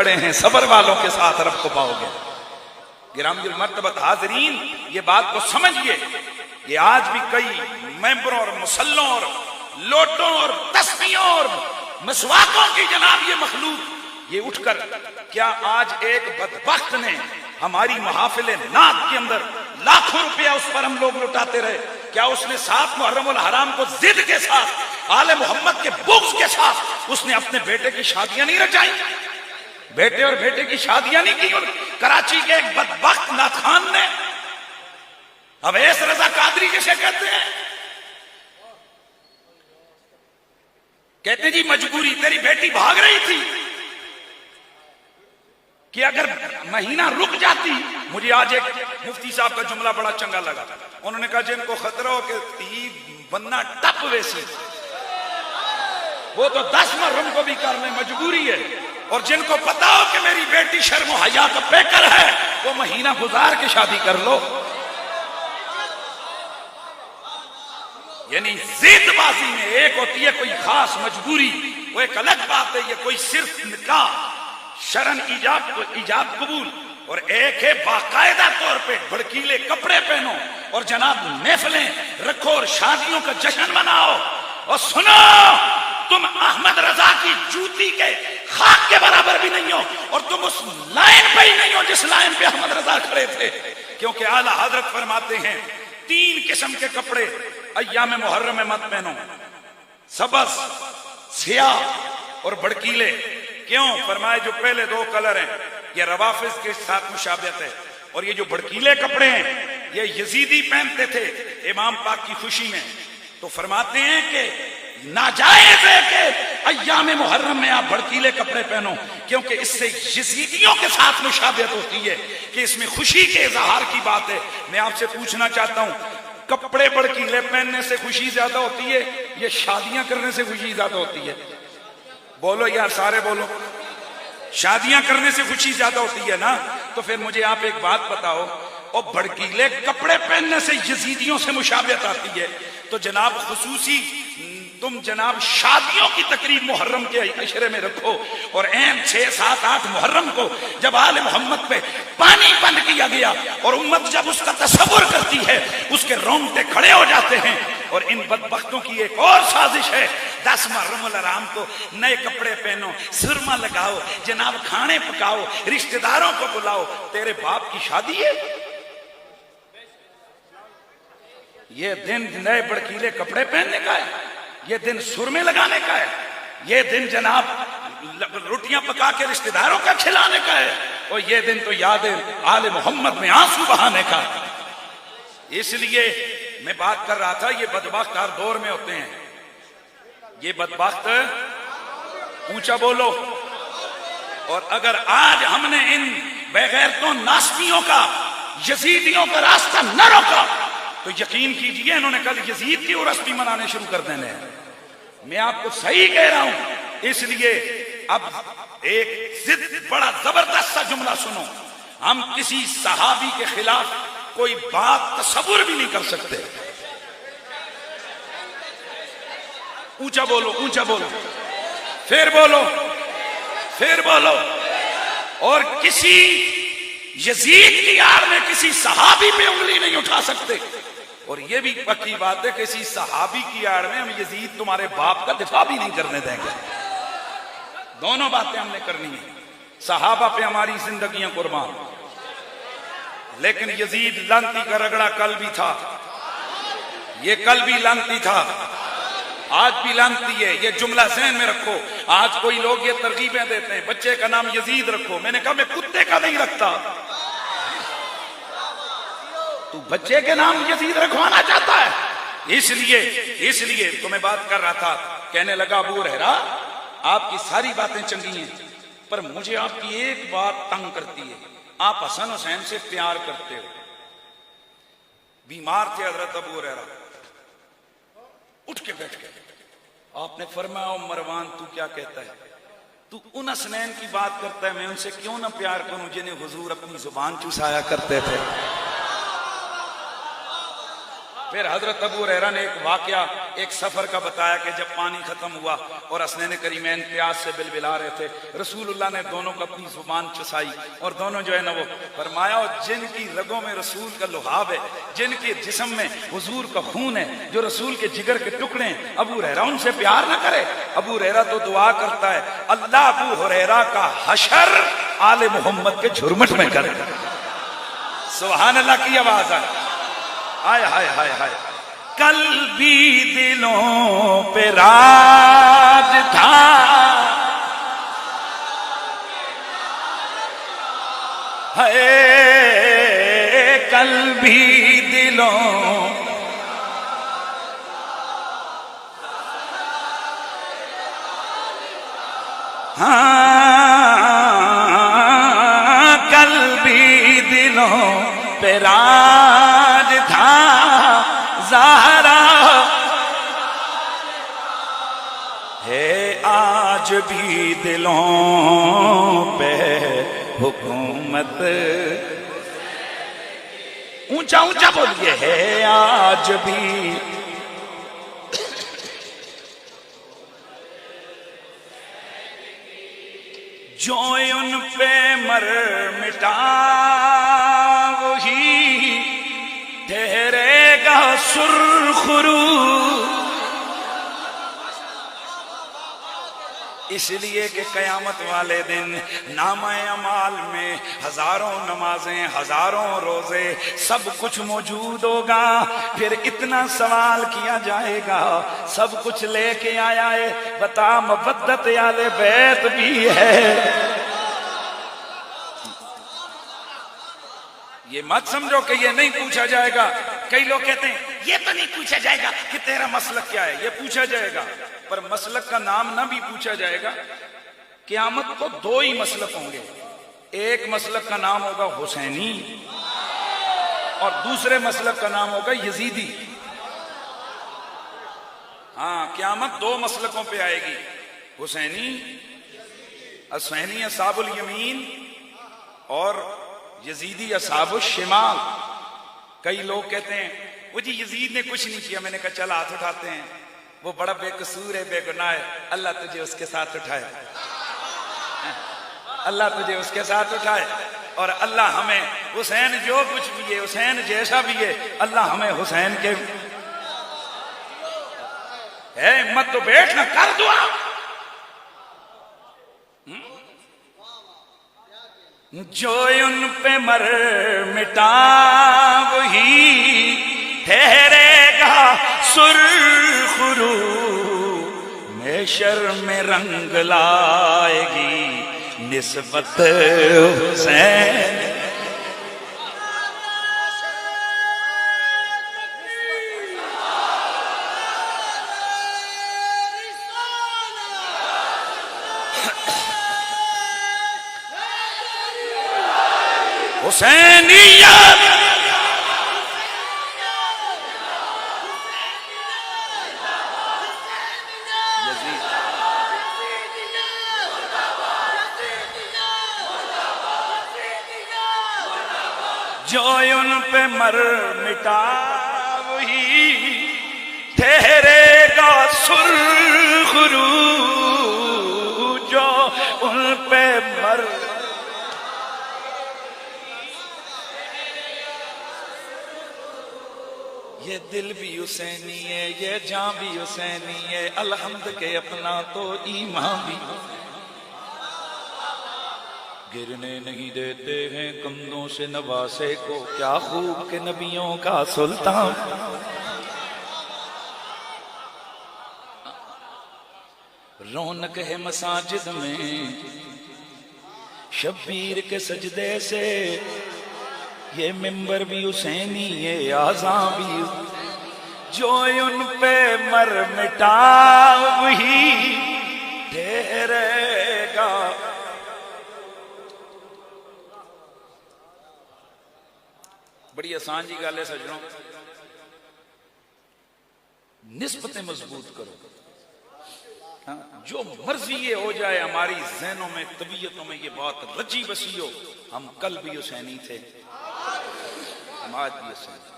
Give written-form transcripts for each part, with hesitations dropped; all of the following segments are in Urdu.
کھڑے ہیں، صبر والوں کے ساتھ رب کو پاؤ گے۔ گرامی المرتبت حاضرین، یہ بات کو سمجھئے، یہ آج بھی کئی ممبروں اور مسلوں اور لوٹوں اور تسبیحوں اور مسواکوں کی جناب یہ مخلوق، یہ اٹھ کر کیا آج ایک بدبخت نے ہماری محافل نعت کے اندر لاکھوں روپیہ اس پر ہم لوگ لٹاتے رہے، کیا اس نے 7 محرم الحرام کو ضد کے ساتھ، آل محمد کے بغض کے ساتھ اس نے اپنے بیٹے کی شادیاں نہیں رچائیں؟ بیٹے اور بیٹے کی شادیاں نہیں کی؟ اور کراچی کے ایک بدبخت ناتخان نے، اویس رضا قادری جسے کہتے ہیں، کہتے جی مجبوری، تیری بیٹی بھاگ رہی تھی کہ اگر مہینہ رک جاتی۔ مجھے آج ایک مفتی صاحب کا جملہ بڑا چنگا لگا، انہوں نے کہا جن کو خطرہ ہو کہ تھی بننا ٹپ ویسی، وہ تو 10 محرم کو بھی کر لیں، مجبوری ہے، اور جن کو پتا ہو کہ میری بیٹی شرم و حیا کا پیکر ہے، وہ مہینہ گزار کے شادی کر لو۔ یعنی زید بازی میں ایک ہوتی ہے کوئی خاص مجبوری، وہ ایک الگ بات ہے، یہ کوئی صرف نکاح شرن ایجاب قبول، اور ایک ہے باقاعدہ طور پہ بھڑکیلے کپڑے پہنو اور جناب محفلیں رکھو اور شادیوں کا جشن مناؤ، اور سنو تم احمد رضا کی جوتی کے خاک کے برابر بھی نہیں ہو، اور تم اس لائن پہ ہی نہیں ہو جس لائن پہ احمد رضا کھڑے تھے، کیونکہ اعلیٰ حضرت فرماتے ہیں 3 قسم کے کپڑے ایام محرم میں مت پہنو، سبز، سیاہ اور بھڑکیلے۔ کیوں؟ فرمائے جو پہلے 2 کلر ہیں یہ روافض کے ساتھ مشابہت ہے، اور یہ جو بھڑکیلے کپڑے ہیں یہ یزیدی پہنتے تھے امام پاک کی خوشی میں۔ تو فرماتے ہیں کہ ناجائز ہے کہ ایام محرم میں آپ بھڑکیلے کپڑے پہنو، کیونکہ اس سے یزیدیوں کے ساتھ مشابہت ہوتی ہے کہ اس میں خوشی کے اظہار کی بات ہے۔ میں آپ سے پوچھنا چاہتا ہوں، کپڑے بھڑکیلے پہننے سے خوشی زیادہ ہوتی ہے یہ شادیاں کرنے سے خوشی زیادہ ہوتی ہے؟ بولو یار، سارے بولو۔ شادیاں کرنے سے خوشی زیادہ ہوتی ہے نا؟ تو پھر مجھے آپ ایک بات بتاؤ، اور بھڑکیلے کپڑے پہننے سے یزیدیوں سے مشابہت آتی ہے، تو جناب خصوصی تم جناب شادیوں کی تقریب محرم کے عشرے میں رکھو، اور عین 6، 7، 8 محرم کو جب آل محمد پہ پانی بند کیا گیا اور امت جب اس کا تصور کرتی ہے اس کے رونگٹے کھڑے ہو جاتے ہیں۔ اور ان بدبختوں کی ایک اور سازش ہے، 10 محرم الحرام کو نئے کپڑے پہنو، سرما لگاؤ، جناب کھانے پکاؤ، رشتہ داروں کو بلاؤ۔ تیرے باپ کی شادی ہے یہ دن نئے بھڑکیلے کپڑے پہننے کا ہے، یہ دن سرمے لگانے کا ہے، یہ دن جناب روٹیاں پکا کے رشتہ داروں کا کھلانے کا ہے، اور یہ دن تو یاد ہے آل محمد میں آنسو بہانے کا۔ اس لیے میں بات کر رہا تھا، یہ بدبخت ہر دور میں ہوتے ہیں، یہ بدبخت، اونچا بولو۔ اور اگر آج ہم نے ان بے غیرتوں ناسمیوں کا، یزیدیوں کا راستہ نہ روکا تو یقین کیجئے انہوں نے کل یزید کی عرس بھی منانے شروع کر دینے ہیں۔ میں آپ کو صحیح کہہ رہا ہوں۔ اس لیے اب ایک بڑا زبردست سا جملہ سنو، ہم کسی صحابی کے خلاف کوئی بات تصور بھی نہیں کر سکتے۔ اونچا بولو، اونچا بولو، پھر بولو، پھر بولو۔ اور کسی یزید کی آڑ میں کسی صحابی پہ انگلی نہیں اٹھا سکتے، اور یہ بھی پکی بات ہے کہ کسی صحابی کی آڑ میں ہم یزید تمہارے باپ کا دفاع بھی نہیں کرنے دیں گے۔ دونوں باتیں ہم نے کرنی ہیں۔ صحابہ پہ ہماری زندگیاں قربان، لیکن یزید لانتی کا رگڑا کل بھی تھا، یہ کل بھی لانتی تھا، آج بھی لانتی ہے۔ یہ جملہ ذہن میں رکھو۔ آج کوئی لوگ یہ ترغیبیں دیتے ہیں بچے کا نام یزید رکھو، میں نے کہا میں کتے کا نہیں رکھتا، تو بچے کے نام یزید رکھوانا چاہتا ہے۔ اس لیے تو میں بات کر رہا تھا، کہنے لگا ابو ہریرہ آپ کی ساری باتیں چنگی ہیں، پر مجھے آپ کی ایک بات تنگ کرتی ہے، آپ حسن حسین سے پیار کرتے ہو۔ بیمار تھے حضرت ابو ہریرہ، اٹھ کے بیٹھ گئے۔ آپ نے فرمایا مروان تو کیا کہتا ہے؟ تو ان حسنین کی بات کرتا ہے، میں ان سے کیوں نہ پیار کروں جنہیں حضور اپنی زبان چوسایا کرتے تھے۔ پھر حضرت ابو ہریرہ نے ایک واقعہ ایک سفر کا بتایا کہ جب پانی ختم ہوا اور حسنین کریمین پیاس سے بلبلا رہے تھے، رسول اللہ نے دونوں کو اپنی زبان چسائی اور دونوں جو ہے نا وہ فرمایا، جن کی رگوں میں رسول کا لہاب ہے، جن کے جسم میں حضور کا خون ہے، جو رسول کے جگر کے ٹکڑے ہیں، ابو ہریرہ ان سے پیار نہ کرے؟ ابو ہریرہ تو دعا کرتا ہے اللہ ابو ہریرہ کا حشر آل محمد کے جھرمٹ میں کرے۔ سبحان اللہ کی آواز آئے، ہائے ہائے ہائے ہائے۔ کل بھی دلوں پہ راج تھا، ہے کل بھی دلوں کل بھی دلوں پہ راج تھا زہرا ہے، آج بھی دلوں پہ حکومت، اونچا اونچا بولیے، ہے آج بھی جو ان پہ مر مٹا وہی ٹھہرے گا سرخرو، اس لیے کہ قیامت والے دن نامہ اعمال میں ہزاروں نمازیں، ہزاروں روزے، سب کچھ موجود ہوگا، پھر اتنا سوال کیا جائے گا، سب کچھ لے کے آیا ہے، بتا مودت آل بیت بھی ہے؟ یہ مت سمجھو کہ یہ نہیں پوچھا جائے گا۔ کئی لوگ کہتے ہیں یہ تو نہیں پوچھا جائے گا کہ تیرا مسلک کیا ہے، یہ پوچھا جائے گا، پر مسلک کا نام نہ بھی پوچھا جائے گا۔ قیامت کو دو ہی مسلک ہوں گے، ایک مسلک کا نام ہوگا حسینی اور دوسرے مسلک کا نام ہوگا یزیدی۔ ہاں، قیامت دو مسلکوں پہ آئے گی، حسینی اصحاب الیمین اور یزیدی اصحاب الشمال۔ کئی لوگ کہتے ہیں وہ جی یزید نے کچھ نہیں کیا، میں نے کہا چل ہاتھ اٹھاتے ہیں، وہ بڑا بے قصور ہے، بے گناہ ہے، اللہ تجھے اس کے ساتھ اٹھائے، اللہ تجھے اس کے ساتھ اٹھائے، اور اللہ ہمیں حسین جو کچھ بھی ہے، حسین جیسا بھی ہے، اللہ ہمیں حسین کے ہے ہمت تو بیٹھ نہ کر دعا۔ جو ان پہ مر مٹا وہی ٹھہرے گا سرخرو، محشر میں رنگ لائے گی نسبت حسین۔ حسینیت جو ان پہ مر مٹا وہی ٹھہرے گا سرخرو، جو ان پہ مر یہ دل بھی حسینی ہے، یہ جان بھی حسینی ہے، الحمد کے اپنا تو ایمان بھی گرنے نہیں دیتے ہیں کندھوں سے نواسے کو، کیا خوب کہ نبیوں کا سلطان۔ رونق ہے مساجد میں شبیر کے سجدے سے، یہ ممبر بھی حسینی ہے، اعضاء بھی، جو ان پہ مر مٹا وہی ٹھہرے گا۔ بڑی آسان جی گل ہے سجنوں، نسبتیں مضبوط کرو، جو مرضی یہ ہو جائے، ہماری ذہنوں میں طبیعتوں میں یہ بات رچی بسی ہو، ہم کل بھی حسینی تھے، ہم آج بھی حسینی،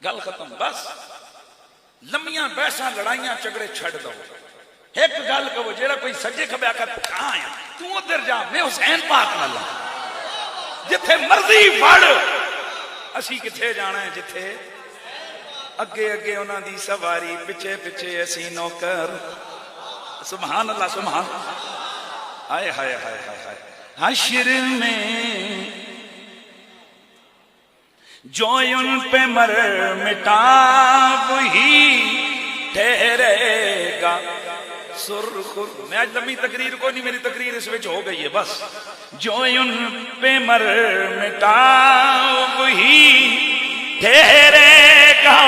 گل ختم، بس لمیاں بحثاں لڑائیاں جھگڑے چھڑ دو، ایک گل کہو جیڑا کوئی سجے کھبے آکھے کہاں ہے تو ادھر جا، میں حسین پاک نال جتھے مرضی وڑ، اسی کتھے جانا ہے جتھے اگے اگے انہاں دی سواری، پچھے پچھے اسی نوکر. سبحان اللہ سبحان ہائے ہائے ہائے ہائے. حشر میں جو ان پہ مر مٹا وہی ٹھہرے گا سرخ. میں آج لمبی تقریر کو نہیں، میری تقریر اس وچ ہو گئی ہے بس. جو ان پہ مر مٹا وہی ٹھہرے گا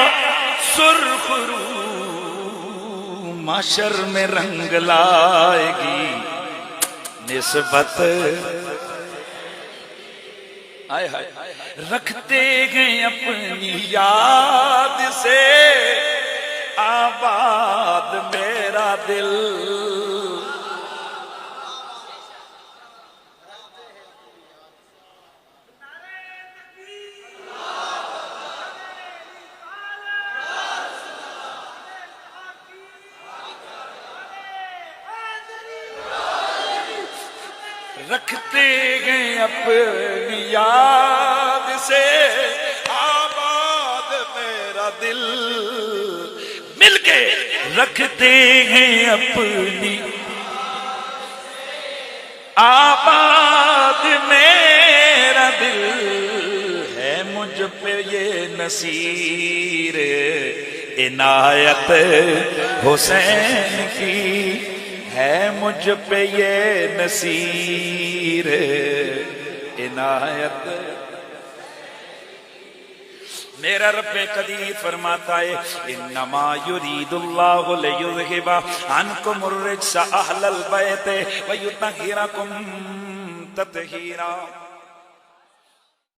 سرخ رو. معاشر میں رنگ لائے گی نسبت، آئے ہائے رکھتے گئے اپنی یاد سے آباد میرا دل. رکھتے گئے اپنی یاد سے آباد میرا دل. مل کے رکھتے ہیں اپنی آباد میرا دل. ہے مجھ پہ یہ نصیر عنایت حسین کی، ہے مجھ پہ یہ نصیر عنایت. میرا رب قدیر فرماتا ہے انما یرید اللہ لیذہب عنکم الرجس اہل البیت ویطہرکم تطہیرا.